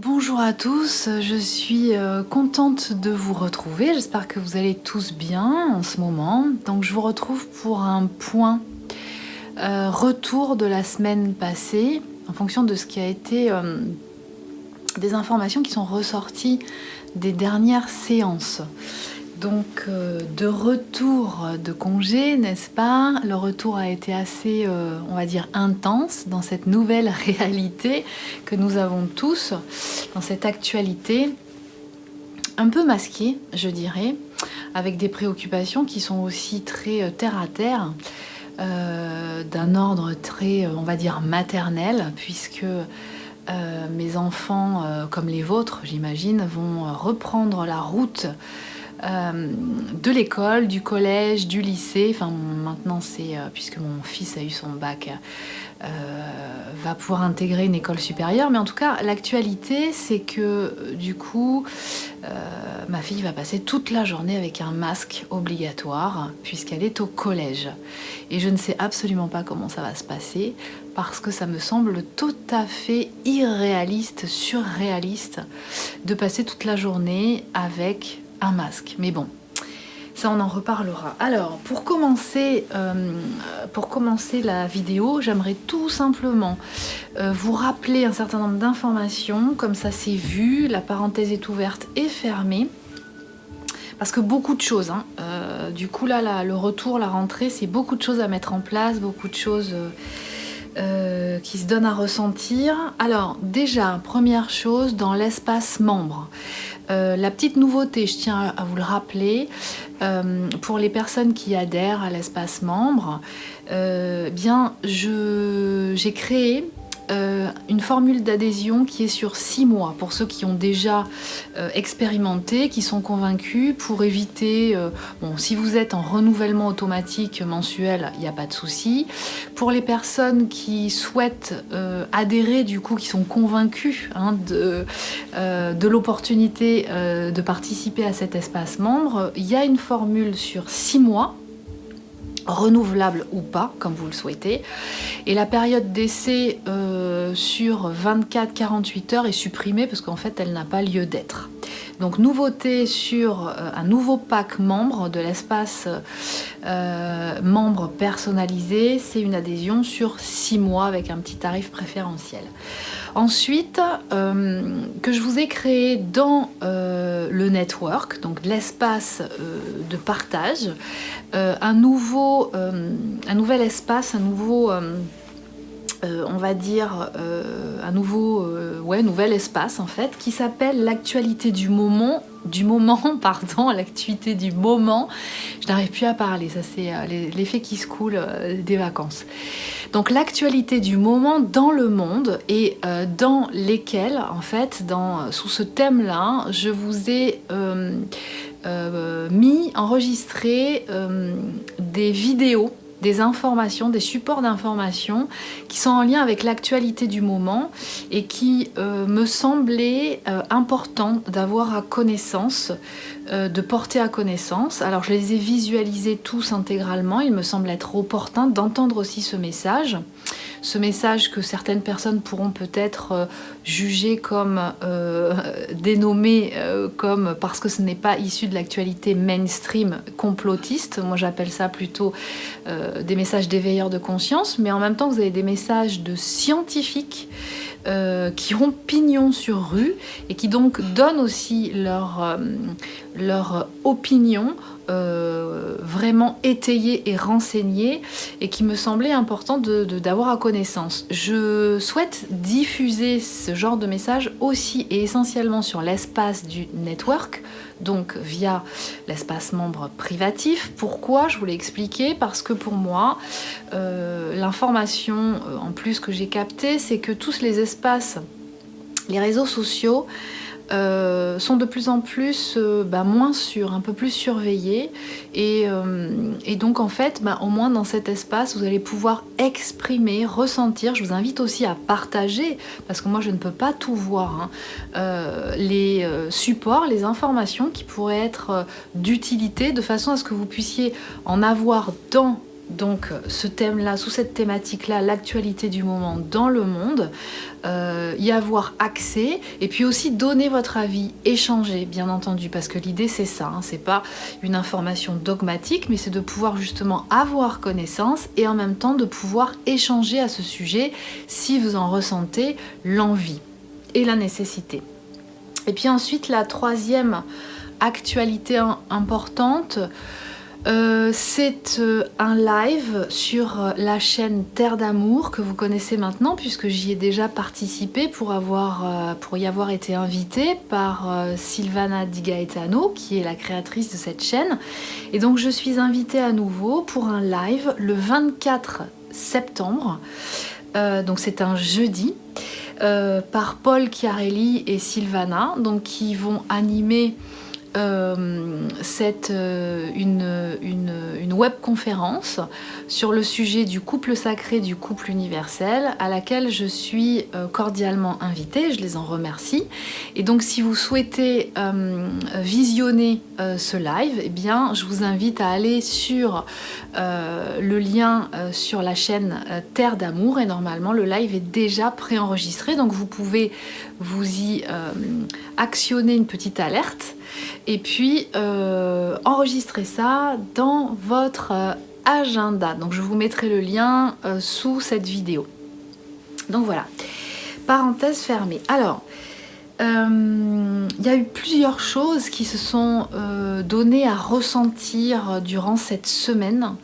Bonjour à tous, je suis contente de vous retrouver, j'espère que vous allez tous bien en ce moment. Donc je vous retrouve pour un point retour de la semaine passée, en fonction de ce qui a été des informations qui sont ressorties des dernières séances. Donc de retour de congé, n'est-ce pas? Le retour a été assez, on va dire, intense dans cette nouvelle réalité que nous avons tous, dans cette actualité un peu masquée, je dirais, avec des préoccupations qui sont aussi très terre à terre, d'un ordre très, on va dire, maternel, puisque mes enfants, comme les vôtres, j'imagine, vont reprendre la route de l'école, du collège, du lycée. Enfin, maintenant, c'est puisque mon fils a eu son bac, va pouvoir intégrer une école supérieure. Mais en tout cas, l'actualité, c'est que du coup, ma fille va passer toute la journée avec un masque obligatoire puisqu'elle est au collège. Et je ne sais absolument pas comment ça va se passer parce que ça me semble tout à fait irréaliste, surréaliste de passer toute la journée avec un masque. Mais bon, ça on en reparlera. Alors, pour commencer la vidéo, j'aimerais tout simplement vous rappeler un certain nombre d'informations, comme ça c'est vu, la parenthèse est ouverte et fermée. Parce que beaucoup de choses, hein. Du coup là, le retour, la rentrée, c'est beaucoup de choses à mettre en place, beaucoup de choses qui se donnent à ressentir. Alors déjà, première chose, dans l'espace membre. La petite nouveauté, je tiens à vous le rappeler, pour les personnes qui adhèrent à l'espace membre, bien j'ai créé une formule d'adhésion qui est sur 6 mois pour ceux qui ont déjà expérimenté, qui sont convaincus, pour éviter, bon, si vous êtes en renouvellement automatique mensuel, il n'y a pas de souci. Pour les personnes qui souhaitent adhérer, du coup, qui sont convaincus de l'opportunité de participer à cet espace membre, il y a une formule sur 6 mois, renouvelable ou pas, comme vous le souhaitez. Et la période d'essai sur 24-48 heures est supprimée parce qu'en fait, elle n'a pas lieu d'être. Donc, nouveauté sur un nouveau pack membre de l'espace membre personnalisé, c'est une adhésion sur 6 mois avec un petit tarif préférentiel. Ensuite, que je vous ai créé dans le network, donc l'espace de partage, un nouvel espace, on va dire nouvel espace en fait, qui s'appelle l'actualité du moment, l'actualité du moment. Je n'arrive plus à parler, ça c'est l'effet qui se coule des vacances. Donc l'actualité du moment dans le monde et dans lesquels, en fait, sous ce thème-là, je vous ai enregistré des vidéos, des informations, des supports d'informations qui sont en lien avec l'actualité du moment et qui me semblaient important d'avoir à connaissance, de porter à connaissance. Alors je les ai visualisés tous intégralement, il me semble être opportun d'entendre aussi ce message que certaines personnes pourront peut-être juger comme dénommé comme, parce que ce n'est pas issu de l'actualité mainstream complotiste. Moi j'appelle ça plutôt des messages d'éveilleurs de conscience, mais en même temps vous avez des messages de scientifiques qui ont pignon sur rue et qui donc donnent aussi leur opinion vraiment étayée et renseignée et qui me semblait important d'avoir à connaissance. Je souhaite diffuser ce genre de message aussi et essentiellement sur l'espace du network, donc via l'espace membre privatif. Pourquoi? Je vous l'ai expliqué, parce que pour moi, l'information en plus que j'ai captée, c'est que tous les espaces, les réseaux sociaux, sont de plus en plus moins sûrs, un peu plus surveillés et donc en fait au moins dans cet espace vous allez pouvoir exprimer, ressentir. Je vous invite aussi à partager parce que moi je ne peux pas tout voir, les supports, les informations qui pourraient être d'utilité, de façon à ce que vous puissiez en avoir dans donc ce thème-là, sous cette thématique-là, l'actualité du moment dans le monde, y avoir accès et puis aussi donner votre avis, échanger bien entendu, parce que l'idée c'est ça, hein, c'est pas une information dogmatique, mais c'est de pouvoir justement avoir connaissance et en même temps de pouvoir échanger à ce sujet si vous en ressentez l'envie et la nécessité. Et puis ensuite la troisième actualité importante, c'est un live sur la chaîne Terre d'Amour que vous connaissez maintenant puisque j'y ai déjà participé pour y avoir été invitée par Silvana Di Gaetano qui est la créatrice de cette chaîne. Et donc je suis invitée à nouveau pour un live le 24 septembre, donc c'est un jeudi, par Paul Chiarelli et Silvana, donc qui vont animer une webconférence sur le sujet du couple sacré, du couple universel, à laquelle je suis cordialement invitée, je les en remercie. Et donc si vous souhaitez visionner ce live, eh bien, je vous invite à aller sur le lien sur la chaîne Terre d'Amour, et normalement le live est déjà préenregistré, donc vous pouvez vous y actionner une petite alerte et puis enregistrer ça dans votre agenda. Donc je vous mettrai le lien sous cette vidéo. Donc voilà, parenthèse fermée. Alors, il y a eu plusieurs choses qui se sont données à ressentir durant cette semaine.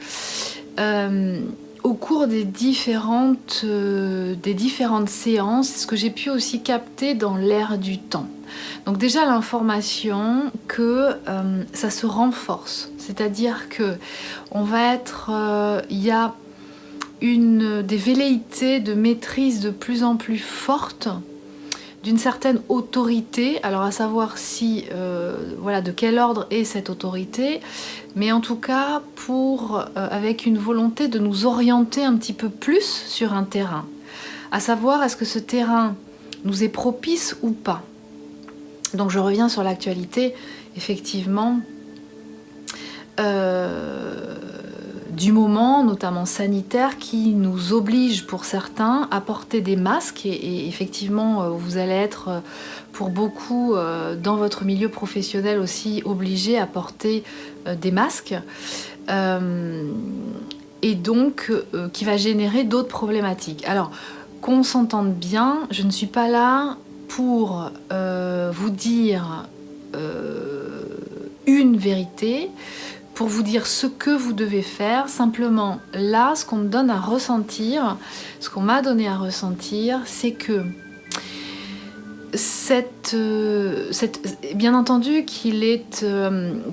Au cours des différentes séances, ce que j'ai pu aussi capter dans l'air du temps. Donc déjà l'information que ça se renforce, c'est-à-dire que on va être, il y a des velléités de maîtrise de plus en plus fortes d'une certaine autorité, alors à savoir si, voilà, de quel ordre est cette autorité, mais en tout cas avec une volonté de nous orienter un petit peu plus sur un terrain, à savoir est-ce que ce terrain nous est propice ou pas. Donc je reviens sur l'actualité, effectivement, du moment, notamment sanitaire, qui nous oblige pour certains à porter des masques et effectivement vous allez être pour beaucoup dans votre milieu professionnel aussi obligés à porter des masques et donc qui va générer d'autres problématiques. Alors qu'on s'entende bien, je ne suis pas là pour vous dire une vérité, pour vous dire ce que vous devez faire. Simplement là, ce qu'on me donne à ressentir, ce qu'on m'a donné à ressentir, c'est que bien entendu qu'il est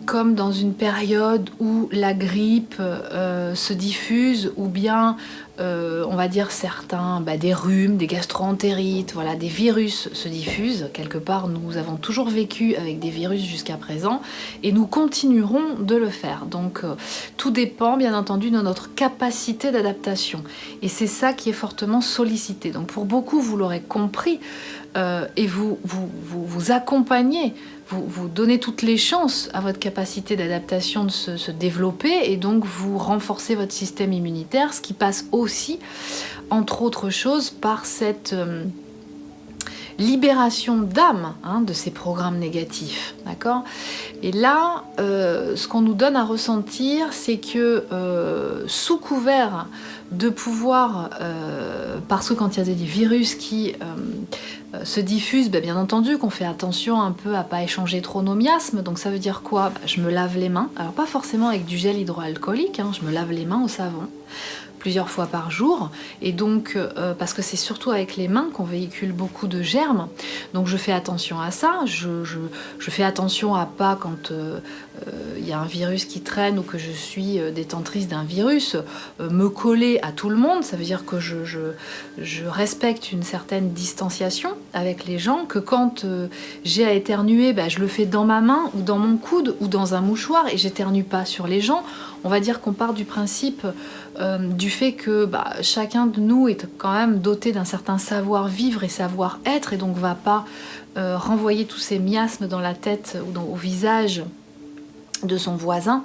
comme dans une période où la grippe se diffuse, ou bien on va dire certains, des rhumes, des gastro-entérites, voilà, des virus se diffusent. Quelque part, nous avons toujours vécu avec des virus jusqu'à présent et nous continuerons de le faire. Donc tout dépend bien entendu de notre capacité d'adaptation. Et c'est ça qui est fortement sollicité. Donc pour beaucoup, vous l'aurez compris, et vous accompagnez, vous donnez toutes les chances à votre capacité d'adaptation de se développer, et donc vous renforcez votre système immunitaire, ce qui passe aussi, entre autres choses, par cette libération d'âme de ces programmes négatifs, d'accord ? Et là, ce qu'on nous donne à ressentir, c'est que sous couvert de pouvoir, parce que quand il y a des virus qui se diffusent, bien entendu qu'on fait attention un peu à pas échanger trop nos miasmes. Donc ça veut dire quoi ? Je me lave les mains, alors pas forcément avec du gel hydroalcoolique, je me lave les mains au savon plusieurs fois par jour, et donc parce que c'est surtout avec les mains qu'on véhicule beaucoup de germes, donc je fais attention à ça, je fais attention à pas, quand il y a un virus qui traîne ou que je suis détentrice d'un virus, me coller à tout le monde. Ça veut dire que je respecte une certaine distanciation avec les gens, que quand j'ai à éternuer, je le fais dans ma main ou dans mon coude ou dans un mouchoir, et j'éternue pas sur les gens. On va dire qu'on part du principe du fait que chacun de nous est quand même doté d'un certain savoir-vivre et savoir-être, et donc va pas renvoyer tous ces miasmes dans la tête ou au visage de son voisin.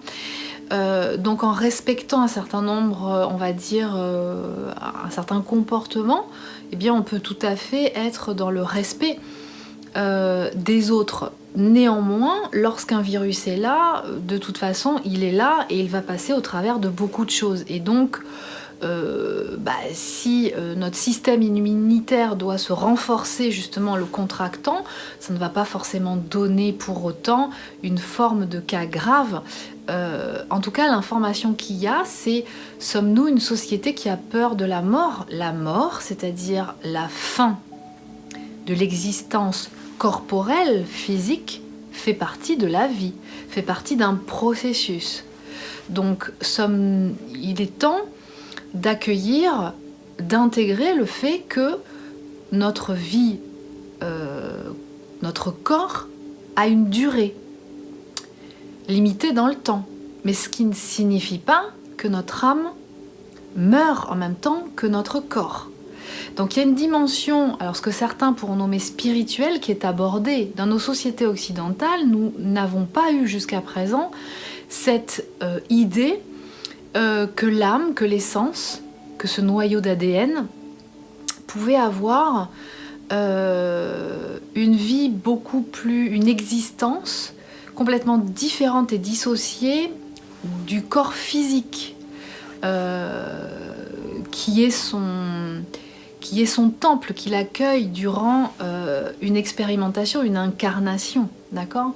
Donc en respectant un certain nombre, on va dire, un certain comportement, eh bien on peut tout à fait être dans le respect des autres. Néanmoins, lorsqu'un virus est là, de toute façon, il est là et il va passer au travers de beaucoup de choses. Et donc, si notre système immunitaire doit se renforcer justement en le contractant, ça ne va pas forcément donner pour autant une forme de cas grave. En tout cas, l'information qu'il y a, c'est: sommes-nous une société qui a peur de la mort? La mort, c'est-à-dire la fin de l'existence corporelle, physique, fait partie de la vie, fait partie d'un processus. Donc, il est temps d'accueillir, d'intégrer le fait que notre vie, notre corps a une durée limitée dans le temps, mais ce qui ne signifie pas que notre âme meurt en même temps que notre corps. Donc il y a une dimension, alors ce que certains pourront nommer spirituelle, qui est abordée. Dans nos sociétés occidentales, nous n'avons pas eu jusqu'à présent cette idée que l'âme, que l'essence, que ce noyau d'ADN pouvait avoir une vie beaucoup plus, une existence complètement différente et dissociée du corps physique, qui est son temple, qui l'accueille durant une expérimentation, une incarnation, d'accord?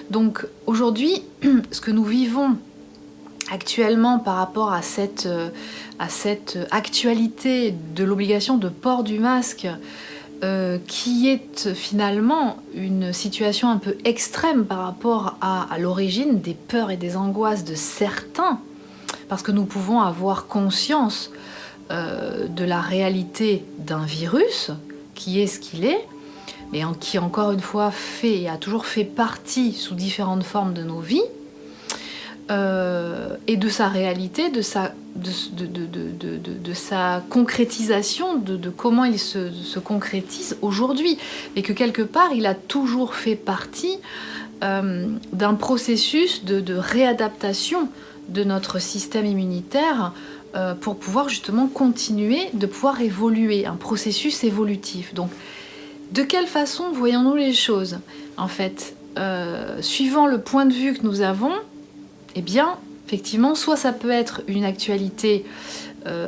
Donc aujourd'hui, ce que nous vivons actuellement par rapport à cette actualité de l'obligation de port du masque, qui est finalement une situation un peu extrême par rapport à l'origine des peurs et des angoisses de certains, parce que nous pouvons avoir conscience de la réalité d'un virus qui est ce qu'il est, mais qui encore une fois fait et a toujours fait partie sous différentes formes de nos vies, et de sa réalité, de sa concrétisation, de comment il se concrétise aujourd'hui, et que quelque part il a toujours fait partie d'un processus de réadaptation de notre système immunitaire pour pouvoir justement continuer de pouvoir évoluer, un processus évolutif. Donc de quelle façon voyons-nous les choses? En fait, suivant le point de vue que nous avons, eh bien, effectivement, soit ça peut être une actualité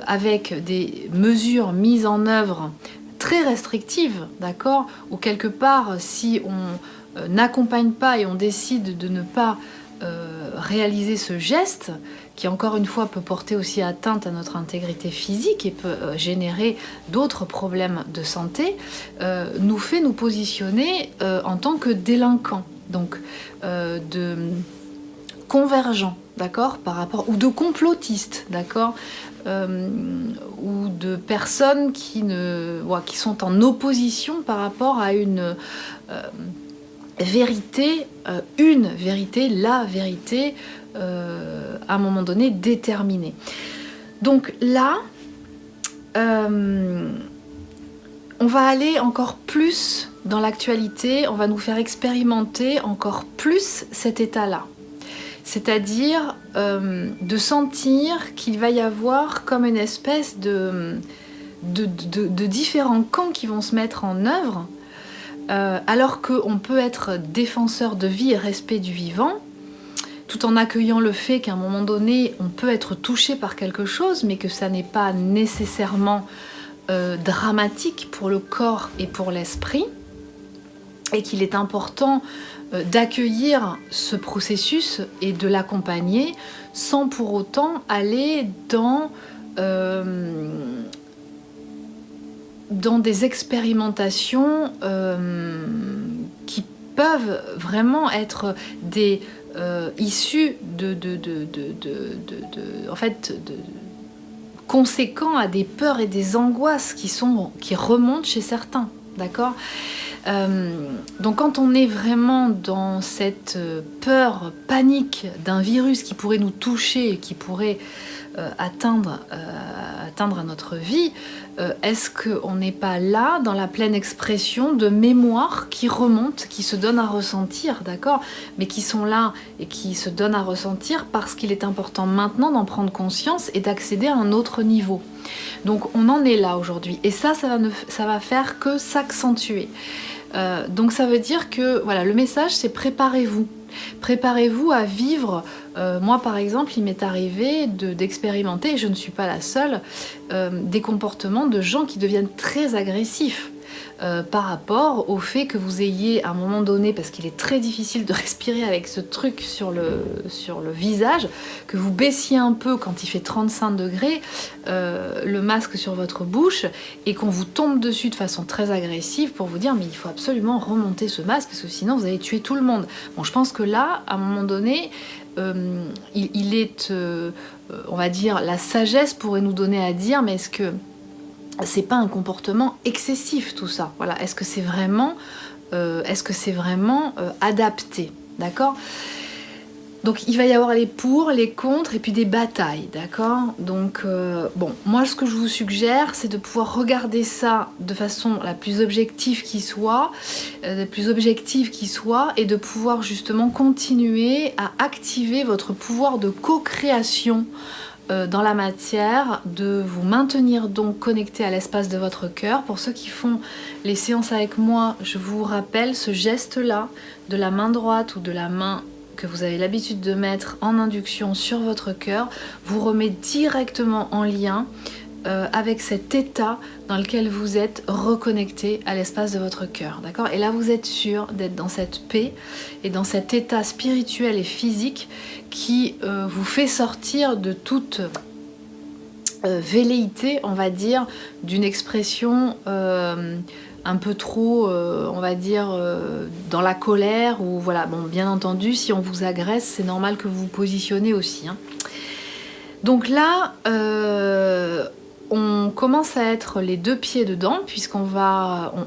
avec des mesures mises en œuvre très restrictives, d'accord? Ou quelque part, si on n'accompagne pas et on décide de ne pas réaliser ce geste, qui encore une fois peut porter aussi atteinte à notre intégrité physique et peut générer d'autres problèmes de santé, nous fait nous positionner en tant que délinquants, donc de convergents, d'accord, par rapport, ou de complotistes, d'accord, ou de personnes qui sont en opposition par rapport à une vérité, la vérité, à un moment donné déterminée. Donc là, on va aller encore plus dans l'actualité, on va nous faire expérimenter encore plus cet état-là. C'est-à-dire de sentir qu'il va y avoir comme une espèce de différents camps qui vont se mettre en œuvre, alors qu'on peut être défenseur de vie et respect du vivant, tout en accueillant le fait qu'à un moment donné, on peut être touché par quelque chose, mais que ça n'est pas nécessairement dramatique pour le corps et pour l'esprit, et qu'il est important d'accueillir ce processus et de l'accompagner sans pour autant aller dans des expérimentations qui peuvent vraiment être des issues conséquents à des peurs et des angoisses qui remontent chez certains, d'accord? Donc quand on est vraiment dans cette peur, panique d'un virus qui pourrait nous toucher, qui pourrait atteindre à notre vie, est-ce qu'on n'est pas là dans la pleine expression de mémoires qui remontent, qui se donnent à ressentir, d'accord, mais qui sont là et qui se donnent à ressentir parce qu'il est important maintenant d'en prendre conscience et d'accéder à un autre niveau. Donc on en est là aujourd'hui et ça va faire que s'accentuer. Donc ça veut dire que voilà, le message c'est préparez-vous. Préparez-vous à vivre. Moi par exemple il m'est arrivé d'expérimenter, et je ne suis pas la seule, des comportements de gens qui deviennent très agressifs. Par rapport au fait que vous ayez à un moment donné, parce qu'il est très difficile de respirer avec ce truc sur le visage, que vous baissiez un peu quand il fait 35 degrés le masque sur votre bouche et qu'on vous tombe dessus de façon très agressive pour vous dire mais il faut absolument remonter ce masque parce que sinon vous allez tuer tout le monde. Bon, je pense que là, à un moment donné, il est, on va dire, la sagesse pourrait nous donner à dire mais est-ce que c'est pas un comportement excessif tout ça, voilà. Est-ce que c'est vraiment adapté, d'accord? Donc il va y avoir les pour, les contre et puis des batailles, d'accord? Donc bon, moi ce que je vous suggère c'est de pouvoir regarder ça de façon la plus objective qui soit, et de pouvoir justement continuer à activer votre pouvoir de co-création dans la matière, de vous maintenir donc connecté à l'espace de votre cœur. Pour ceux qui font les séances avec moi, je vous rappelle ce geste-là de la main droite ou de la main que vous avez l'habitude de mettre en induction sur votre cœur, vous remet directement en lien avec cet état dans lequel vous êtes reconnecté à l'espace de votre cœur, d'accord? Et là vous êtes sûr d'être dans cette paix et dans cet état spirituel et physique qui vous fait sortir de toute velléité, on va dire, d'une expression un peu trop, on va dire, dans la colère ou voilà. Bon, bien entendu, si on vous agresse, c'est normal que vous vous positionnez aussi, hein. Donc là, on commence à être les deux pieds dedans puisqu'on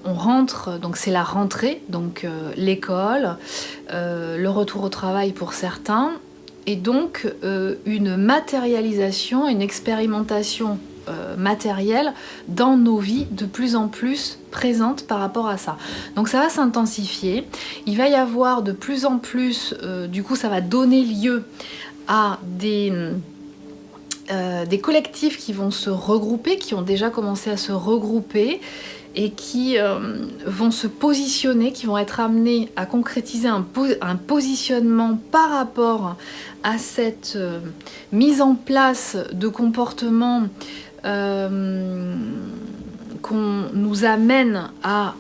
on rentre, donc c'est la rentrée, donc l'école, le retour au travail pour certains, et donc une matérialisation, une expérimentation matérielle dans nos vies de plus en plus présente par rapport à ça. Donc ça va s'intensifier, il va y avoir de plus en plus, du coup ça va donner lieu à des collectifs qui vont se regrouper, qui ont déjà commencé à se regrouper et qui vont se positionner, qui vont être amenés à concrétiser un positionnement par rapport à cette mise en place de comportements qu'on nous amène à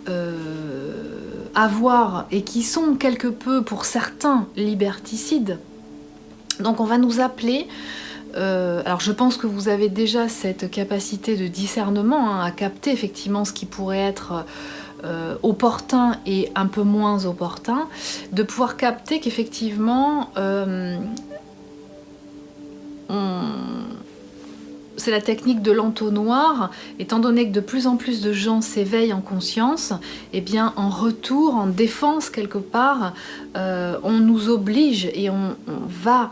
avoir et qui sont quelque peu pour certains liberticides. Donc on va nous appeler, alors je pense que vous avez déjà cette capacité de discernement, hein, à capter effectivement ce qui pourrait être opportun et un peu moins opportun, de pouvoir capter qu'effectivement c'est la technique de l'entonnoir, étant donné que de plus en plus de gens s'éveillent en conscience, et bien en retour, en défense quelque part, on nous oblige et on va,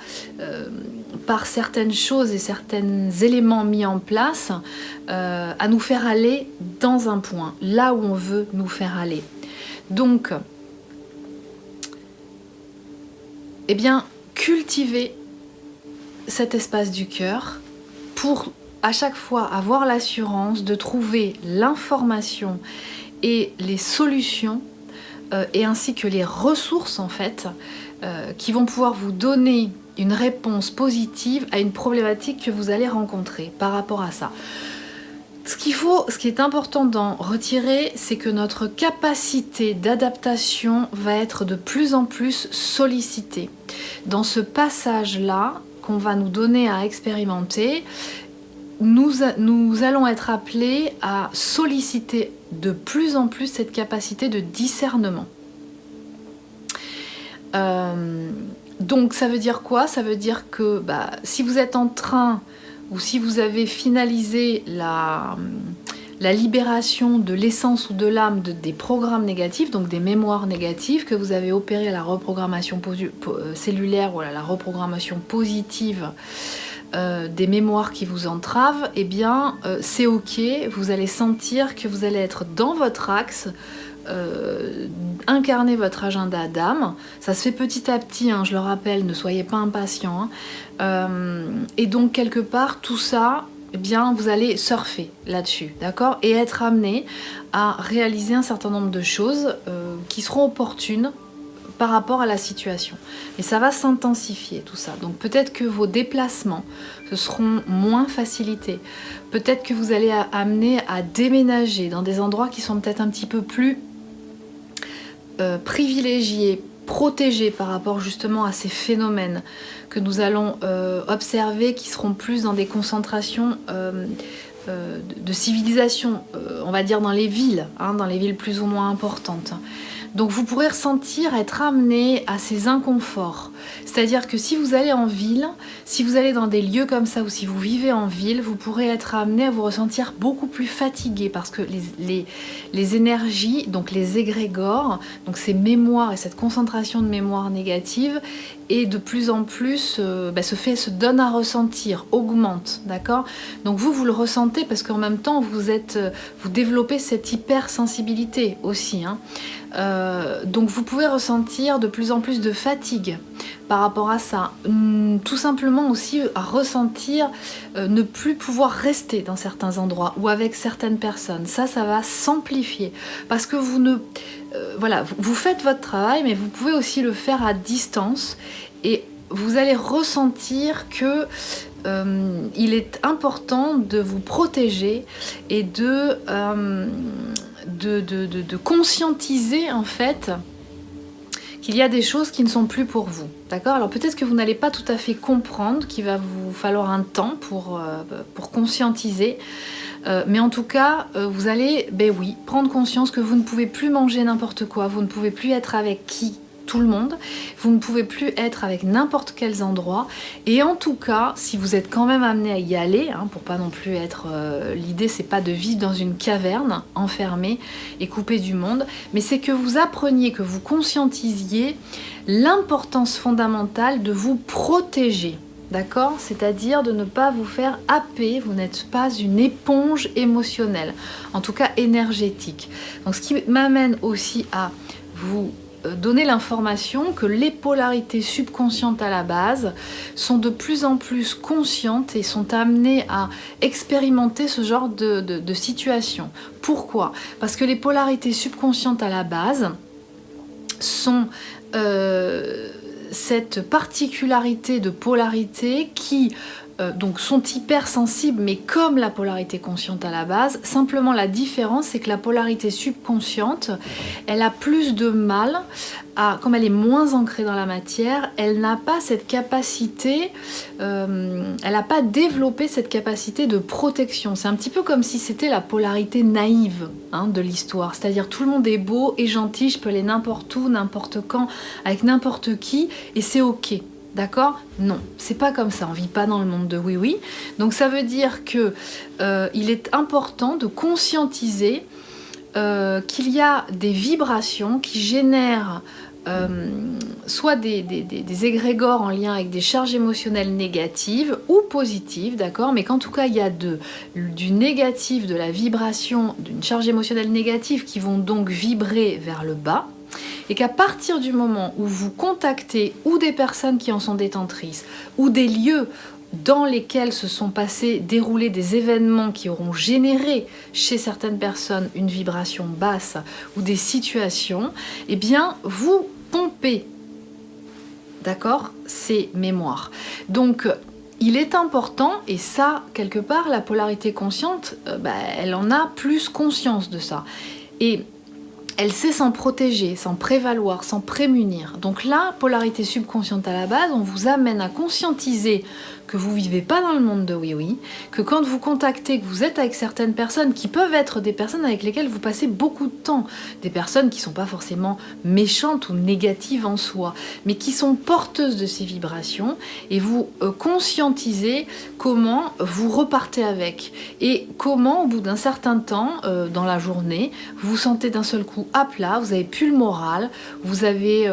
par certaines choses et certains éléments mis en place, à nous faire aller dans un point, là où on veut nous faire aller. Donc, eh bien, cultiver cet espace du cœur pour à chaque fois avoir l'assurance de trouver l'information et les solutions et ainsi que les ressources en fait qui vont pouvoir vous donner une réponse positive à une problématique que vous allez rencontrer par rapport à ça. Ce qui est important d'en retirer, c'est que notre capacité d'adaptation va être de plus en plus sollicitée. Dans ce passage-là qu'on va nous donner à expérimenter, nous allons être appelés à solliciter de plus en plus cette capacité de discernement. Donc ça veut dire quoi? Ça veut dire que si vous êtes en train ou si vous avez finalisé la libération de l'essence ou de l'âme des programmes négatifs, donc des mémoires négatives, que vous avez opéré à la reprogrammation cellulaire ou à la reprogrammation positive des mémoires qui vous entravent, eh bien c'est ok, vous allez sentir que vous allez être dans votre axe, incarner votre agenda d'âme. Ça se fait petit à petit, hein, je le rappelle, ne soyez pas impatients. Et donc quelque part, tout ça, eh bien, vous allez surfer là-dessus, d'accord? Et être amené à réaliser un certain nombre de choses qui seront opportunes par rapport à la situation. Et ça va s'intensifier tout ça. Donc peut-être que vos déplacements se seront moins facilités. Peut-être que vous allez amener à déménager dans des endroits qui sont peut-être un petit peu plus privilégiés, protégés par rapport justement à ces phénomènes que nous allons observer, qui seront plus dans des concentrations de civilisation, on va dire dans les villes, hein, dans les villes plus ou moins importantes. Donc vous pourrez ressentir, être amené à ces inconforts. C'est-à-dire que si vous allez en ville, si vous allez dans des lieux comme ça ou si vous vivez en ville, vous pourrez être amené à vous ressentir beaucoup plus fatigué parce que les énergies, donc les égrégores, donc ces mémoires et cette concentration de mémoire négative et de plus en plus se donne à ressentir, augmente, d'accord? Donc vous le ressentez parce qu'en même temps vous développez cette hypersensibilité aussi, hein. Donc vous pouvez ressentir de plus en plus de fatigue par rapport à ça, tout simplement aussi à ressentir ne plus pouvoir rester dans certains endroits ou avec certaines personnes. Ça va s'amplifier parce que vous faites votre travail, mais vous pouvez aussi le faire à distance et vous allez ressentir que il est important de vous protéger et de conscientiser en fait qu'il y a des choses qui ne sont plus pour vous, d'accord? Alors peut-être que vous n'allez pas tout à fait comprendre, qu'il va vous falloir un temps pour conscientiser, mais en tout cas, vous allez, prendre conscience que vous ne pouvez plus manger n'importe quoi, vous ne pouvez plus être avec tout le monde, vous ne pouvez plus être avec n'importe quels endroits, et en tout cas, si vous êtes quand même amené à y aller, hein, pour pas non plus être... l'idée, c'est pas de vivre dans une caverne, enfermée et coupée du monde, mais c'est que vous appreniez, que vous conscientisiez l'importance fondamentale de vous protéger. D'accord? C'est-à-dire de ne pas vous faire happer, vous n'êtes pas une éponge émotionnelle, en tout cas énergétique. Donc ce qui m'amène aussi à vous donner l'information que les polarités subconscientes à la base sont de plus en plus conscientes et sont amenées à expérimenter ce genre de situation. Pourquoi? Parce que les polarités subconscientes à la base sont cette particularité de polarité qui donc sont hypersensibles, mais comme la polarité consciente à la base. Simplement la différence, c'est que la polarité subconsciente, elle a plus de mal comme elle est moins ancrée dans la matière, elle n'a pas cette capacité, elle n'a pas développé cette capacité de protection. C'est un petit peu comme si c'était la polarité naïve, hein, de l'histoire. C'est-à-dire tout le monde est beau et gentil, je peux aller n'importe où, n'importe quand, avec n'importe qui, et c'est ok. D'accord? Non, c'est pas comme ça, on vit pas dans le monde de oui-oui. Donc ça veut dire que il est important de conscientiser qu'il y a des vibrations qui génèrent soit des égrégores en lien avec des charges émotionnelles négatives ou positives, d'accord? Mais qu'en tout cas il y a du négatif, de la vibration, d'une charge émotionnelle négative qui vont donc vibrer vers le bas. Et qu'à partir du moment où vous contactez ou des personnes qui en sont détentrices ou des lieux dans lesquels se sont déroulés des événements qui auront généré chez certaines personnes une vibration basse ou des situations, eh bien vous pompez, d'accord, ces mémoires. Donc il est important, et ça quelque part la polarité consciente, elle en a plus conscience de ça. Et elle sait s'en protéger, s'en prévaloir, s'en prémunir. Donc là, polarité subconsciente à la base, on vous amène à conscientiser que vous vivez pas dans le monde de oui-oui, que quand vous contactez, que vous êtes avec certaines personnes qui peuvent être des personnes avec lesquelles vous passez beaucoup de temps, des personnes qui sont pas forcément méchantes ou négatives en soi, mais qui sont porteuses de ces vibrations, et vous conscientisez comment vous repartez avec, et comment au bout d'un certain temps dans la journée, vous vous sentez d'un seul coup à plat, vous avez plus le moral, vous avez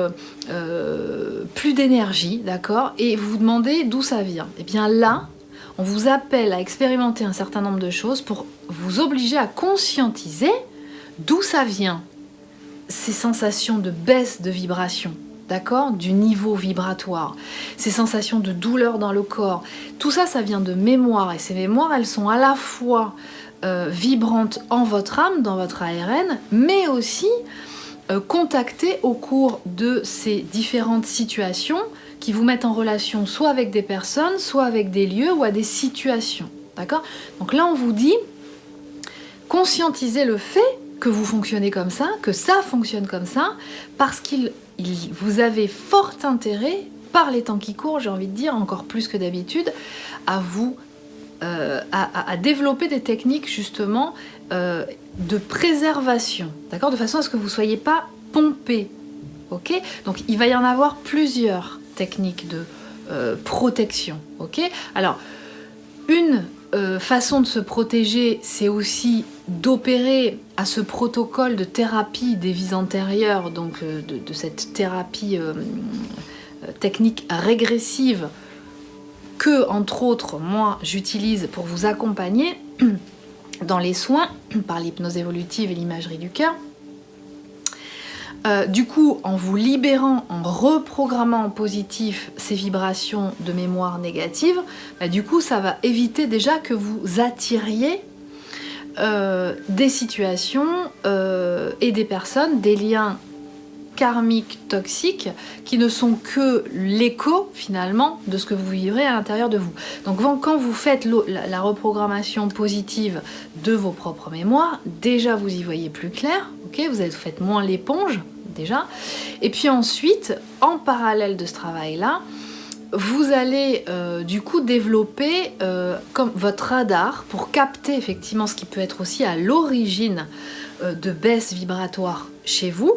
plus d'énergie, d'accord, et vous vous demandez d'où ça vient. Et bien là, on vous appelle à expérimenter un certain nombre de choses pour vous obliger à conscientiser d'où ça vient, ces sensations de baisse de vibration, d'accord, du niveau vibratoire, ces sensations de douleur dans le corps. Tout ça, ça vient de mémoires, et ces mémoires, elles sont à la fois vibrantes en votre âme, dans votre ARN, mais aussi contactées au cours de ces différentes situations qui vous mettent en relation soit avec des personnes, soit avec des lieux ou à des situations, d'accord? Donc là, on vous dit, conscientisez le fait que vous fonctionnez comme ça, que ça fonctionne comme ça, parce vous avez fort intérêt, par les temps qui courent, j'ai envie de dire, encore plus que d'habitude, à développer des techniques justement de préservation, d'accord, de façon à ce que vous ne soyez pas pompé, ok? Donc il va y en avoir plusieurs techniques de protection, ok? Alors, une façon de se protéger, c'est aussi d'opérer à ce protocole de thérapie des vies antérieures, donc de cette thérapie technique régressive que, entre autres, moi, j'utilise pour vous accompagner dans les soins par l'hypnose évolutive et l'imagerie du cœur. Du coup, en vous libérant, en reprogrammant en positif ces vibrations de mémoire négative, du coup, ça va éviter déjà que vous attiriez des situations et des personnes, des liens karmiques toxiques qui ne sont que l'écho finalement de ce que vous vivrez à l'intérieur de vous. Donc quand vous faites la reprogrammation positive de vos propres mémoires, déjà vous y voyez plus clair, ok, vous faites moins l'éponge déjà, et puis ensuite, en parallèle de ce travail-là, vous allez du coup développer comme votre radar pour capter effectivement ce qui peut être aussi à l'origine de baisse vibratoire chez vous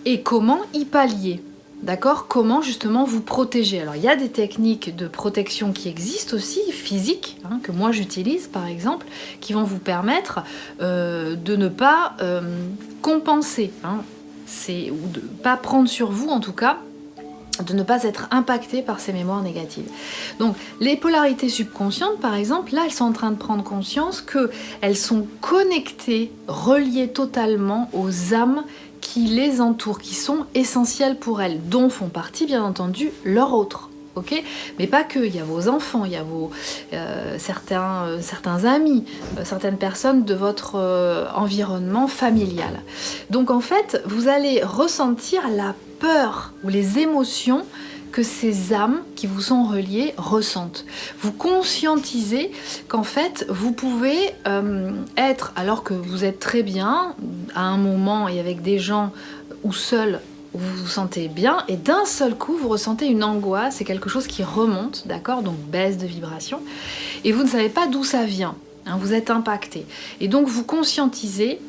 et comment y pallier. D'accord? Comment justement vous protéger? Alors il y a des techniques de protection qui existent aussi, physiques, hein, que moi j'utilise par exemple, qui vont vous permettre de ne pas compenser, hein, ou de ne pas prendre sur vous en tout cas, de ne pas être impacté par ces mémoires négatives. Donc les polarités subconscientes par exemple, là elles sont en train de prendre conscience qu'elles sont connectées, reliées totalement aux âmes qui les entourent, qui sont essentielles pour elles, dont font partie bien entendu leurs autres. Okay, mais pas que, il y a vos enfants, il y a certains amis, certaines personnes de votre environnement familial. Donc en fait, vous allez ressentir la peur ou les émotions que ces âmes qui vous sont reliées ressentent. Vous conscientisez qu'en fait, vous pouvez être, alors que vous êtes très bien, à un moment et avec des gens ou seul, vous vous sentez bien, et d'un seul coup, vous ressentez une angoisse, c'est quelque chose qui remonte, d'accord, donc baisse de vibration, et vous ne savez pas d'où ça vient, hein, vous êtes impacté. Et donc, vous conscientisez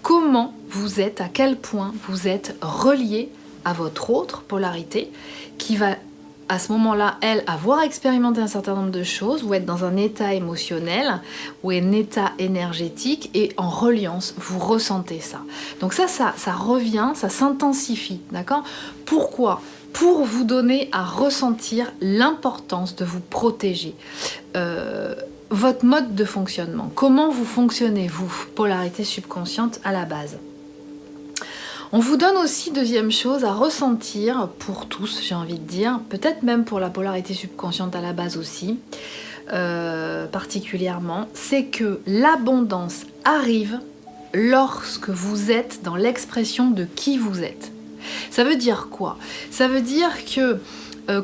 comment vous êtes, à quel point vous êtes relié à votre autre polarité, qui va, à ce moment-là, elle, avoir expérimenté un certain nombre de choses, ou être dans un état émotionnel, ou un état énergétique, et en reliance, vous ressentez ça. Donc ça revient, ça s'intensifie, d'accord? Pourquoi? Pour vous donner à ressentir l'importance de vous protéger. Votre mode de fonctionnement, comment vous fonctionnez, vous, polarité subconsciente à la base. On vous donne aussi, deuxième chose, à ressentir, pour tous, j'ai envie de dire, peut-être même pour la polarité subconsciente à la base aussi, particulièrement, c'est que l'abondance arrive lorsque vous êtes dans l'expression de qui vous êtes. Ça veut dire quoi? Ça veut dire que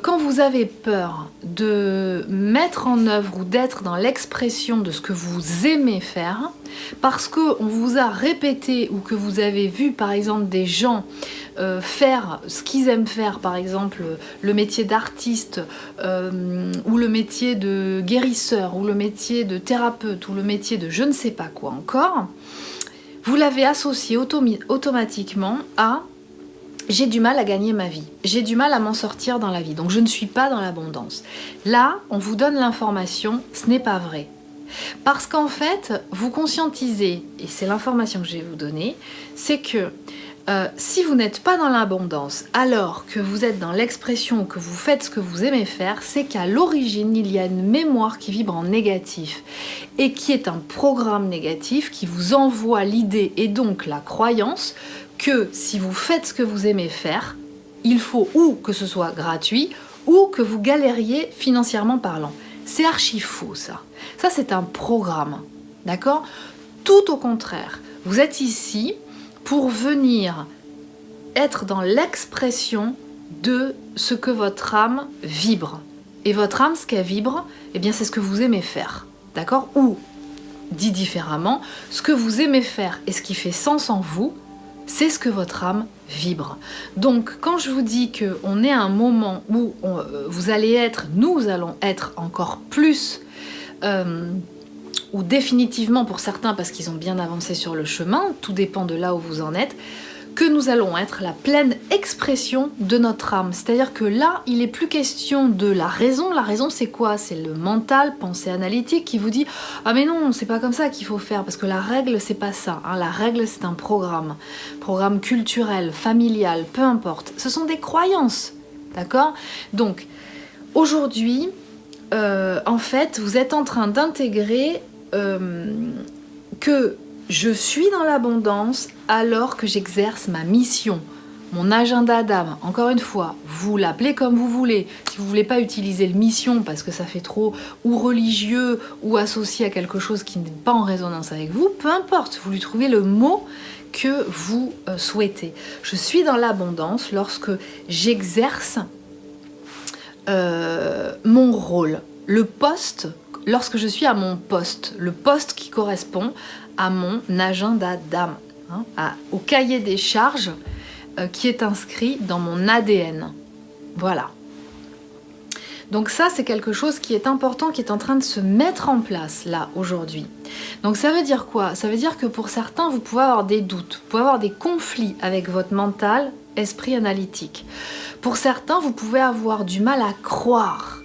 quand vous avez peur de mettre en œuvre ou d'être dans l'expression de ce que vous aimez faire, parce qu'on vous a répété ou que vous avez vu par exemple des gens faire ce qu'ils aiment faire, par exemple le métier d'artiste ou le métier de guérisseur ou le métier de thérapeute ou le métier de je ne sais pas quoi encore, vous l'avez associé automatiquement à j'ai du mal à gagner ma vie, j'ai du mal à m'en sortir dans la vie, donc je ne suis pas dans l'abondance. Là, on vous donne l'information, ce n'est pas vrai. Parce qu'en fait, vous conscientisez, et c'est l'information que je vais vous donner, c'est que Si vous n'êtes pas dans l'abondance alors que vous êtes dans l'expression, que vous faites ce que vous aimez faire, c'est qu'à l'origine, il y a une mémoire qui vibre en négatif et qui est un programme négatif qui vous envoie l'idée et donc la croyance que si vous faites ce que vous aimez faire, il faut ou que ce soit gratuit ou que vous galériez financièrement parlant. C'est archi faux ça. Ça c'est un programme, d'accord ? Tout au contraire, vous êtes ici pour venir être dans l'expression de ce que votre âme vibre. Et votre âme, ce qu'elle vibre, eh bien c'est ce que vous aimez faire, d'accord ? Ou, dit différemment, ce que vous aimez faire et ce qui fait sens en vous, c'est ce que votre âme vibre. Donc, quand je vous dis qu'on est à un moment où nous allons être encore plus... ou définitivement pour certains parce qu'ils ont bien avancé sur le chemin, tout dépend de là où vous en êtes, que nous allons être la pleine expression de notre âme. C'est-à-dire que là, il n'est plus question de la raison. La raison, c'est quoi ? C'est le mental, pensée analytique qui vous dit « Ah mais non, c'est pas comme ça qu'il faut faire, parce que la règle, c'est pas ça. Hein. La règle, c'est un programme culturel, familial, peu importe. Ce sont des croyances, d'accord ? Donc, aujourd'hui, en fait, vous êtes en train d'intégrer que je suis dans l'abondance alors que j'exerce ma mission, mon agenda d'âme. Encore une fois, vous l'appelez comme vous voulez. Si vous ne voulez pas utiliser le mission parce que ça fait trop ou religieux ou associé à quelque chose qui n'est pas en résonance avec vous, peu importe, vous lui trouvez le mot que vous souhaitez. Je suis dans l'abondance lorsque j'exerce mon rôle, le poste. Lorsque je suis à mon poste, le poste qui correspond à mon agenda d'âme, hein, au cahier des charges qui est inscrit dans mon ADN. Voilà. Donc ça, c'est quelque chose qui est important, qui est en train de se mettre en place là, aujourd'hui. Donc ça veut dire quoi ? Ça veut dire que pour certains, vous pouvez avoir des doutes, vous pouvez avoir des conflits avec votre mental, esprit analytique. Pour certains, vous pouvez avoir du mal à croire,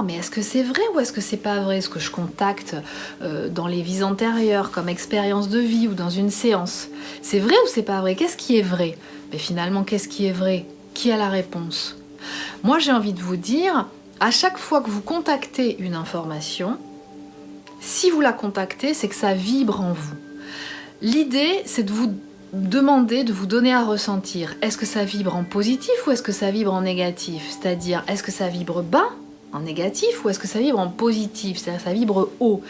mais est-ce que c'est vrai ou est-ce que c'est pas vrai ce que je contacte dans les vies antérieures comme expérience de vie ou dans une séance ? C'est vrai ou c'est pas vrai ? Qu'est-ce qui est vrai ? Mais finalement, qu'est-ce qui est vrai ? Qui a la réponse ? Moi, j'ai envie de vous dire, à chaque fois que vous contactez une information, si vous la contactez, c'est que ça vibre en vous. L'idée, c'est de vous demander, de vous donner à ressentir. Est-ce que ça vibre en positif ou est-ce que ça vibre en négatif ? C'est-à-dire, est-ce que ça vibre bas, en négatif, ou est-ce que ça vibre en positif ? C'est-à-dire, ça vibre haut.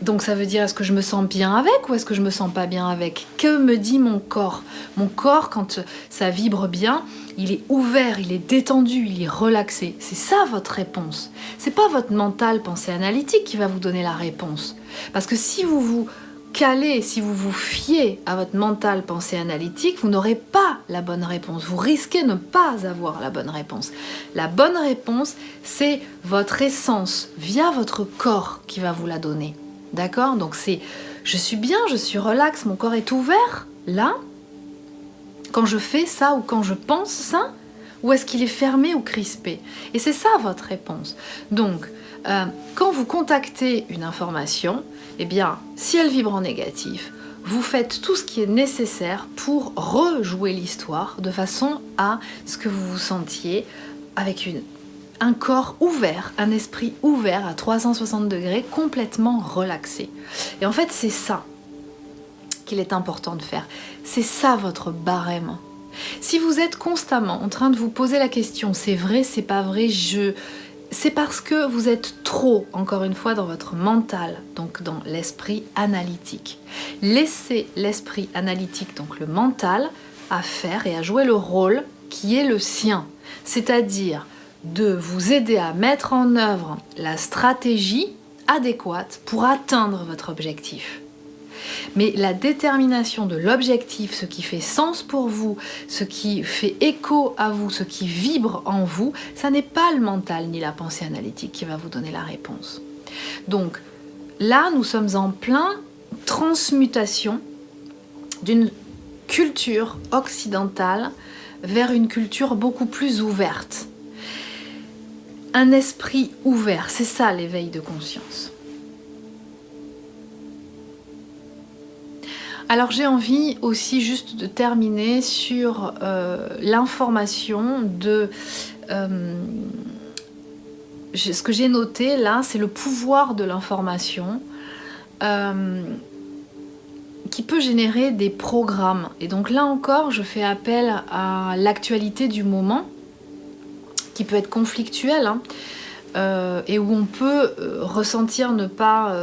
Donc ça veut dire, est-ce que je me sens bien avec ou est-ce que je me sens pas bien avec ? Que me dit mon corps ? Mon corps, quand ça vibre bien, il est ouvert, il est détendu, il est relaxé. C'est ça votre réponse. C'est pas votre mental, pensée analytique qui va vous donner la réponse. Parce que si vous vous calez, si vous vous fiez à votre mental, pensée analytique, vous n'aurez pas la bonne réponse. Vous risquez de ne pas avoir la bonne réponse. La bonne réponse, c'est votre essence via votre corps qui va vous la donner. D'accord ? Donc c'est, je suis bien, je suis relax, mon corps est ouvert, là, quand je fais ça ou quand je pense ça, ou est-ce qu'il est fermé ou crispé ? Et c'est ça votre réponse. Donc, quand vous contactez une information, eh bien, si elle vibre en négatif, vous faites tout ce qui est nécessaire pour rejouer l'histoire de façon à ce que vous vous sentiez avec un corps ouvert, un esprit ouvert à 360 degrés, complètement relaxé. Et en fait, c'est ça qu'il est important de faire. C'est ça votre barème. Si vous êtes constamment en train de vous poser la question, c'est vrai, c'est pas vrai, c'est parce que vous êtes trop, encore une fois, dans votre mental, donc dans l'esprit analytique. Laissez l'esprit analytique, donc le mental, à faire et à jouer le rôle qui est le sien. C'est-à-dire de vous aider à mettre en œuvre la stratégie adéquate pour atteindre votre objectif. Mais la détermination de l'objectif, ce qui fait sens pour vous, ce qui fait écho à vous, ce qui vibre en vous, ça n'est pas le mental ni la pensée analytique qui va vous donner la réponse. Donc là, nous sommes en plein transmutation d'une culture occidentale vers une culture beaucoup plus ouverte. Un esprit ouvert, c'est ça l'éveil de conscience. Alors j'ai envie aussi juste de terminer sur l'information de... ce que j'ai noté là, c'est le pouvoir de l'information qui peut générer des programmes. Et donc là encore, je fais appel à l'actualité du moment, qui peut être conflictuelle, hein, et où on peut ressentir ne pas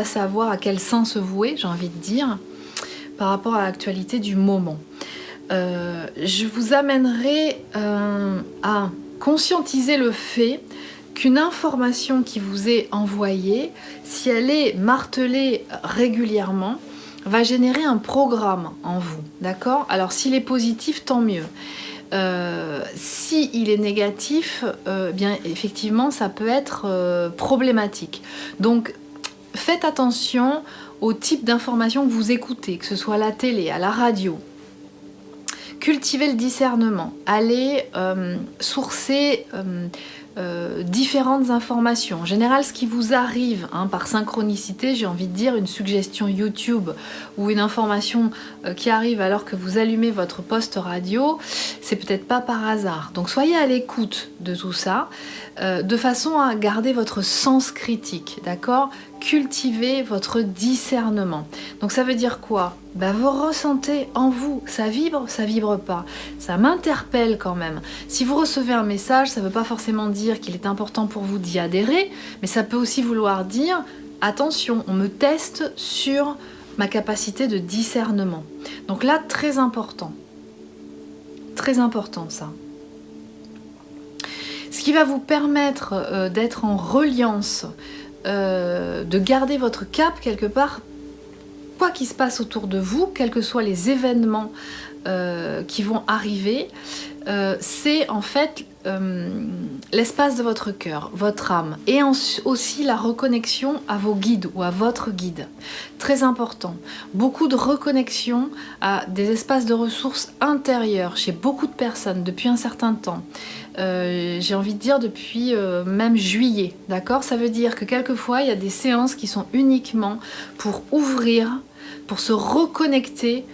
savoir à quel sein se vouer, j'ai envie de dire, par rapport à l'actualité du moment. Je vous amènerai à conscientiser le fait qu'une information qui vous est envoyée, si elle est martelée régulièrement, va générer un programme en vous, d'accord? Alors s'il est positif, tant mieux. S'il est négatif, bien effectivement ça peut être problématique. Donc faites attention au type d'information que vous écoutez, que ce soit à la télé, à la radio. Cultivez le discernement, allez sourcer différentes informations. En général, ce qui vous arrive par synchronicité, j'ai envie de dire une suggestion YouTube ou une information qui arrive alors que vous allumez votre poste radio, c'est peut-être pas par hasard. Donc soyez à l'écoute de tout ça, de façon à garder votre sens critique, d'accord ? Cultivez votre discernement. Donc ça veut dire quoi ? Vous ressentez en vous, ça vibre pas. Ça m'interpelle quand même. Si vous recevez un message, ça ne veut pas forcément dire qu'il est important pour vous d'y adhérer, mais ça peut aussi vouloir dire, attention, on me teste sur ma capacité de discernement. Donc là, très important. Très important ça. Ce qui va vous permettre d'être en reliance, de garder votre cap quelque part, quoi qu'il se passe autour de vous, quels que soient les événements qui vont arriver, c'est en fait l'espace de votre cœur, votre âme, et aussi la reconnexion à vos guides ou à votre guide. Très important. Beaucoup de reconnexion à des espaces de ressources intérieures chez beaucoup de personnes depuis un certain temps. J'ai envie de dire depuis même juillet, d'accord ? Ça veut dire que quelquefois il y a des séances qui sont uniquement pour ouvrir, pour se reconnecter,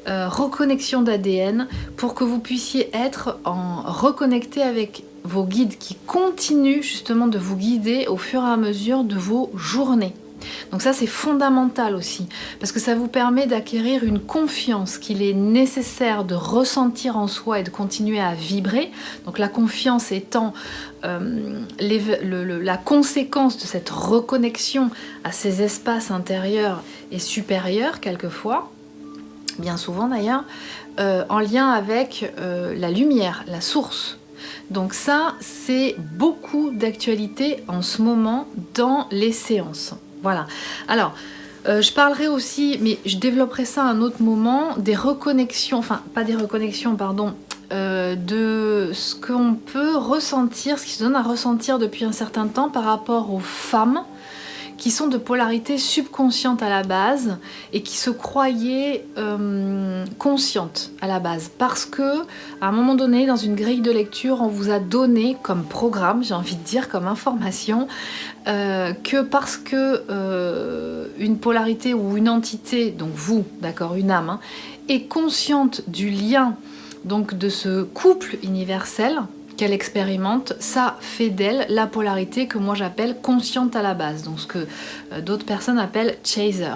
reconnexion d'ADN, pour que vous puissiez être en reconnecté avec vos guides qui continuent justement de vous guider au fur et à mesure de vos journées. Donc ça c'est fondamental aussi, parce que ça vous permet d'acquérir une confiance qu'il est nécessaire de ressentir en soi et de continuer à vibrer. Donc la confiance étant la conséquence de cette reconnexion à ces espaces intérieurs et supérieurs quelquefois, bien souvent d'ailleurs, en lien avec la lumière, la source. Donc ça c'est beaucoup d'actualité en ce moment dans les séances. Voilà. Alors, je parlerai aussi, mais je développerai ça à un autre moment, des reconnexions, enfin, pas des reconnexions, pardon, de ce qu'on peut ressentir, ce qui se donne à ressentir depuis un certain temps par rapport aux femmes qui sont de polarité subconsciente à la base et qui se croyaient conscientes à la base. Parce que, à un moment donné, dans une grille de lecture, on vous a donné comme programme, j'ai envie de dire, comme information, que parce que une polarité ou une entité, donc vous, d'accord, une âme, est consciente du lien, donc de ce couple universel qu'elle expérimente, ça fait d'elle la polarité que moi j'appelle consciente à la base, donc ce que d'autres personnes appellent chaser.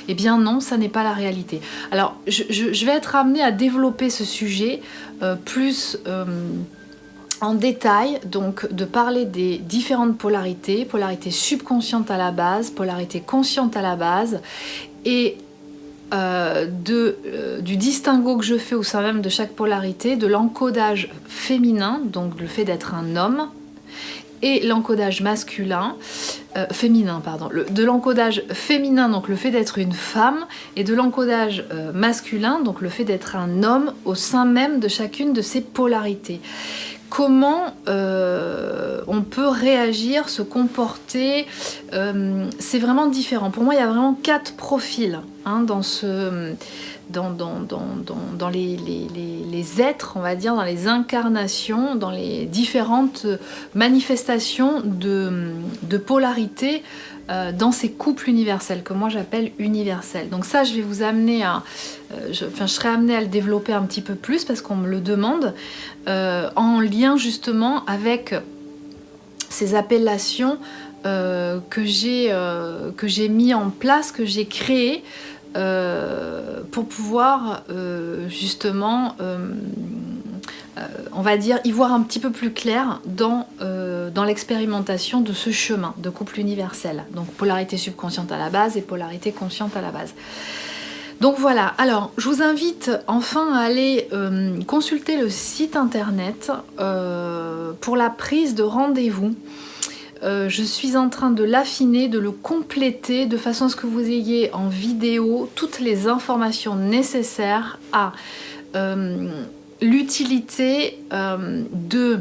Eh bien non, ça n'est pas la réalité. Alors je vais être amenée à développer ce sujet plus en détail, donc de parler des différentes polarités, polarité subconsciente à la base, polarité consciente à la base, et du distinguo que je fais au sein même de chaque polarité, de l'encodage féminin, donc le fait d'être un homme, et l'encodage masculin, féminin, pardon, de l'encodage féminin, donc le fait d'être une femme, et de l'encodage masculin, donc le fait d'être un homme au sein même de chacune de ces polarités. Comment on peut réagir, se comporter, c'est vraiment différent. Pour moi, il y a vraiment 4 profils dans dans les êtres, on va dire, dans les incarnations, dans les différentes manifestations de polarité dans ces couples universels, que moi j'appelle universels. Donc ça, je vais vous amener à... je serai amenée à le développer un petit peu plus parce qu'on me le demande, en lien justement avec ces appellations que j'ai mis en place, que j'ai créées, pour pouvoir justement, on va dire, y voir un petit peu plus clair dans l'expérimentation de ce chemin de couple universel. Donc polarité subconsciente à la base et polarité consciente à la base. Donc voilà, alors je vous invite enfin à aller consulter le site internet pour la prise de rendez-vous. Je suis en train de l'affiner, de le compléter de façon à ce que vous ayez en vidéo toutes les informations nécessaires à l'utilité de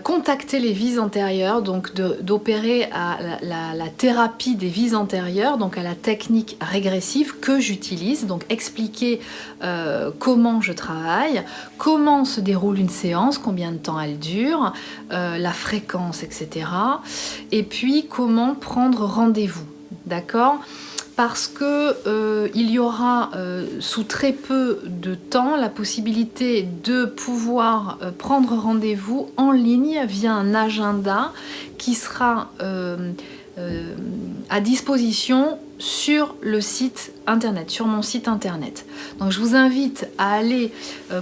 contacter les vies antérieures, donc d'opérer à la thérapie des vies antérieures, donc à la technique régressive que j'utilise, donc expliquer comment je travaille, comment se déroule une séance, combien de temps elle dure, la fréquence, etc. Et puis comment prendre rendez-vous, d'accord ? Parce que il y aura sous très peu de temps la possibilité de pouvoir prendre rendez-vous en ligne via un agenda qui sera à disposition sur le site internet, sur mon site internet. Donc je vous invite à aller,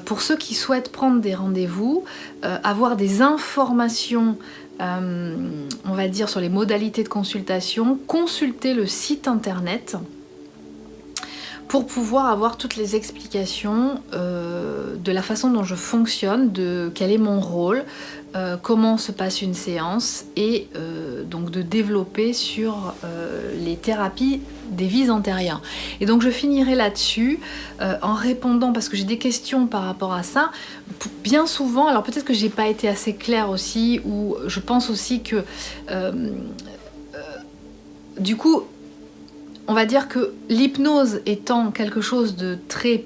pour ceux qui souhaitent prendre des rendez-vous, avoir des informations on va dire sur les modalités de consultation, consulter le site internet pour pouvoir avoir toutes les explications de la façon dont je fonctionne, de quel est mon rôle, comment se passe une séance et donc de développer sur les thérapies des vies antérieures. Et donc je finirai là-dessus en répondant, parce que j'ai des questions par rapport à ça. Bien souvent, alors peut-être que j'ai pas été assez claire aussi, ou je pense aussi que du coup, on va dire que l'hypnose étant quelque chose de très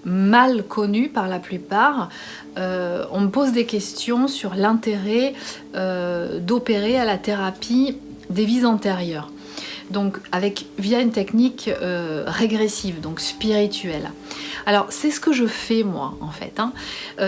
mal connu par la plupart, on me pose des questions sur l'intérêt d'opérer à la thérapie des vies antérieures. Donc via une technique régressive, donc spirituelle. Alors c'est ce que je fais moi en fait.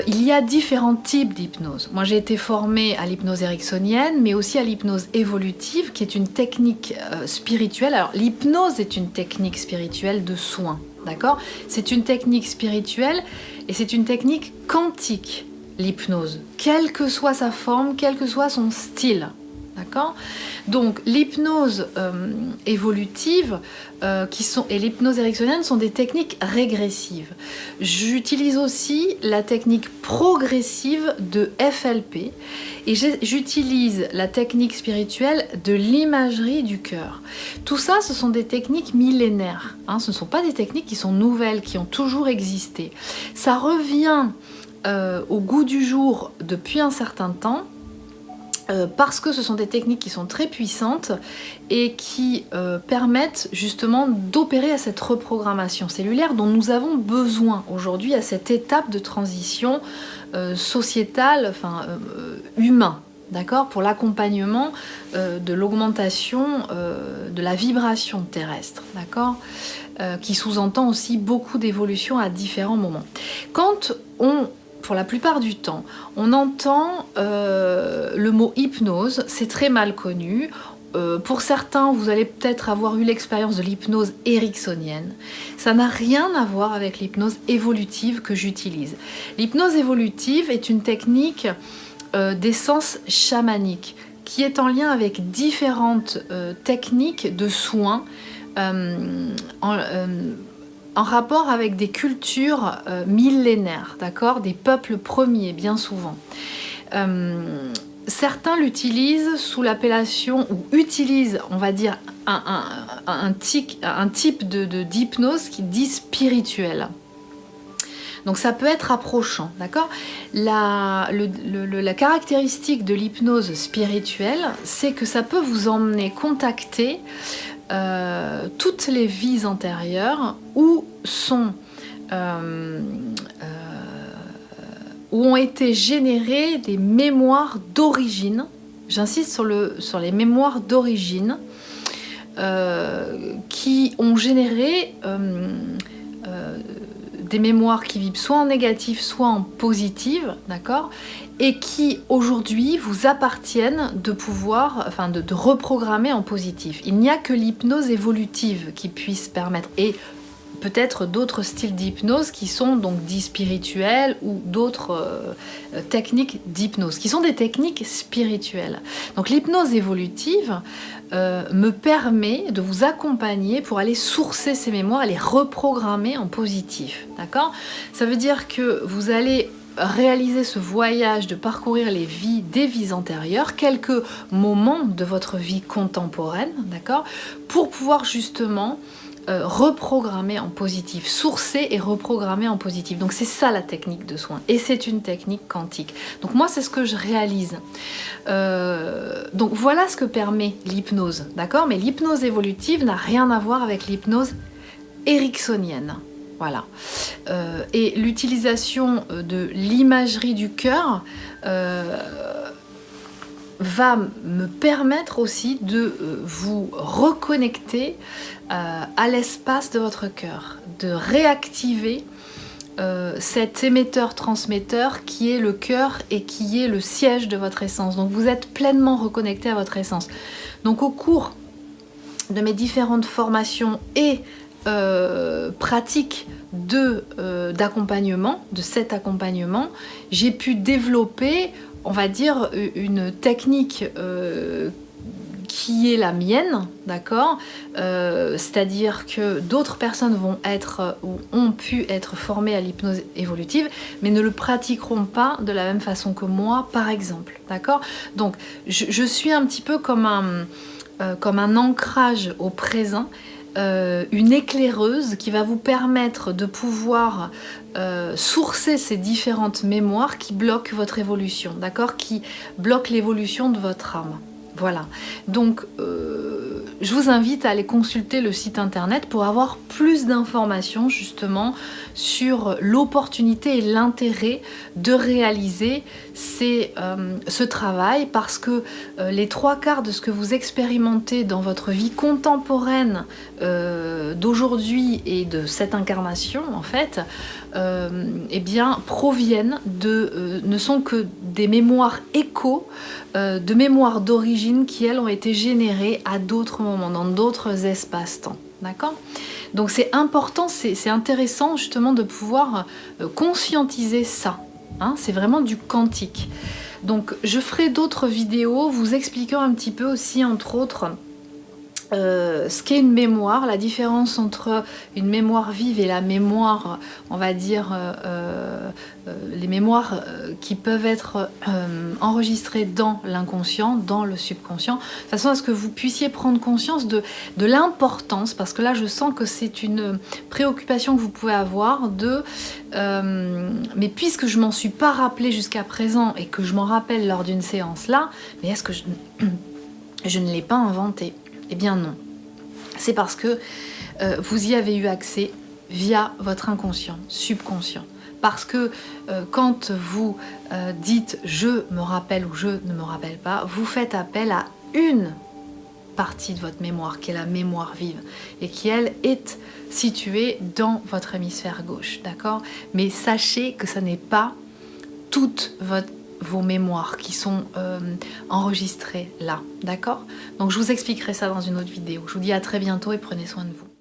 Il y a différents types d'hypnose. Moi j'ai été formée à l'hypnose ericksonienne, mais aussi à l'hypnose évolutive, qui est une technique spirituelle. Alors l'hypnose est une technique spirituelle de soins, d'accord ? C'est une technique spirituelle et c'est une technique quantique, l'hypnose, quelle que soit sa forme, quel que soit son style. D'accord ? Donc l'hypnose évolutive et l'hypnose ericksonienne sont des techniques régressives. J'utilise aussi la technique progressive de FLP et j'utilise la technique spirituelle de l'imagerie du cœur. Tout ça, ce sont des techniques millénaires. Ce ne sont pas des techniques qui sont nouvelles, qui ont toujours existé. Ça revient au goût du jour depuis un certain temps. Parce que ce sont des techniques qui sont très puissantes et qui permettent justement d'opérer à cette reprogrammation cellulaire dont nous avons besoin aujourd'hui à cette étape de transition sociétale, humain, d'accord, pour l'accompagnement de l'augmentation de la vibration terrestre, d'accord, qui sous-entend aussi beaucoup d'évolutions à différents moments. Quand pour la plupart du temps, on entend le mot hypnose, c'est très mal connu. Pour certains, vous allez peut-être avoir eu l'expérience de l'hypnose ericksonienne. Ça n'a rien à voir avec l'hypnose évolutive que j'utilise. L'hypnose évolutive est une technique d'essence chamanique qui est en lien avec différentes techniques de soins en rapport avec des cultures millénaires, d'accord, des peuples premiers, bien souvent. Certains l'utilisent sous l'appellation, ou utilisent, on va dire, un type d'hypnose qui dit spirituel. Donc ça peut être approchant, d'accord ? La caractéristique de l'hypnose spirituelle, c'est que ça peut vous emmener contacter toutes les vies antérieures où ont été générées des mémoires d'origine. J'insiste sur les mémoires d'origine qui ont généré des mémoires qui vibrent soit en négatif, soit en positif, d'accord, et qui aujourd'hui vous appartiennent de pouvoir, enfin de reprogrammer en positif. Il n'y a que l'hypnose évolutive qui puisse permettre, et peut-être d'autres styles d'hypnose qui sont donc dits spirituels ou d'autres techniques d'hypnose, qui sont des techniques spirituelles. Donc l'hypnose évolutive me permet de vous accompagner pour aller sourcer ces mémoires et les reprogrammer en positif, d'accord? Ça veut dire que vous allez réaliser ce voyage de parcourir les vies des vies antérieures, quelques moments de votre vie contemporaine, d'accord, pour pouvoir justement reprogrammer en positif, sourcer et reprogrammer en positif. Donc c'est ça la technique de soin, et c'est une technique quantique. Donc moi c'est ce que je réalise. Donc voilà ce que permet l'hypnose, d'accord? Mais l'hypnose évolutive n'a rien à voir avec l'hypnose ericksonienne. Voilà. Et l'utilisation de l'imagerie du cœur va me permettre aussi de vous reconnecter à l'espace de votre cœur, de réactiver cet émetteur-transmetteur qui est le cœur et qui est le siège de votre essence. Donc vous êtes pleinement reconnecté à votre essence. Donc au cours de mes différentes formations et pratiques d'accompagnement, de cet accompagnement, j'ai pu développer, on va dire, une technique qui est la mienne, d'accord, c'est-à-dire que d'autres personnes vont être ou ont pu être formées à l'hypnose évolutive, mais ne le pratiqueront pas de la même façon que moi, par exemple, d'accord. Donc je suis un petit peu comme un ancrage au présent, une éclaireuse qui va vous permettre de pouvoir sourcer ces différentes mémoires qui bloquent votre évolution, d'accord, qui bloquent l'évolution de votre âme. Voilà, donc je vous invite à aller consulter le site internet pour avoir plus d'informations justement sur l'opportunité et l'intérêt de réaliser ce travail, parce que les 3/4 de ce que vous expérimentez dans votre vie contemporaine d'aujourd'hui et de cette incarnation en fait, eh bien proviennent ne sont que des mémoires échos, de mémoires d'origine qui elles ont été générées à d'autres moments, dans d'autres espaces-temps, d'accord? Donc c'est important, c'est intéressant justement de pouvoir conscientiser ça, hein, c'est vraiment du quantique. Donc je ferai d'autres vidéos vous expliquant un petit peu aussi, entre autres, ce qu'est une mémoire, la différence entre une mémoire vive et la mémoire, on va dire, les mémoires qui peuvent être enregistrées dans l'inconscient, dans le subconscient, de façon à ce que vous puissiez prendre conscience de l'importance, parce que là je sens que c'est une préoccupation que vous pouvez avoir mais puisque je m'en suis pas rappelé jusqu'à présent et que je m'en rappelle lors d'une séance là, mais est-ce que je ne l'ai pas inventé? Eh bien non, c'est parce que vous y avez eu accès via votre inconscient, subconscient. Parce que quand vous dites « je me rappelle » ou « je ne me rappelle pas », vous faites appel à une partie de votre mémoire, qui est la mémoire vive, et qui, elle, est située dans votre hémisphère gauche, d'accord? Mais sachez que ça n'est pas toute vos mémoires qui sont enregistrées là, d'accord? Donc je vous expliquerai ça dans une autre vidéo. Je vous dis à très bientôt et prenez soin de vous.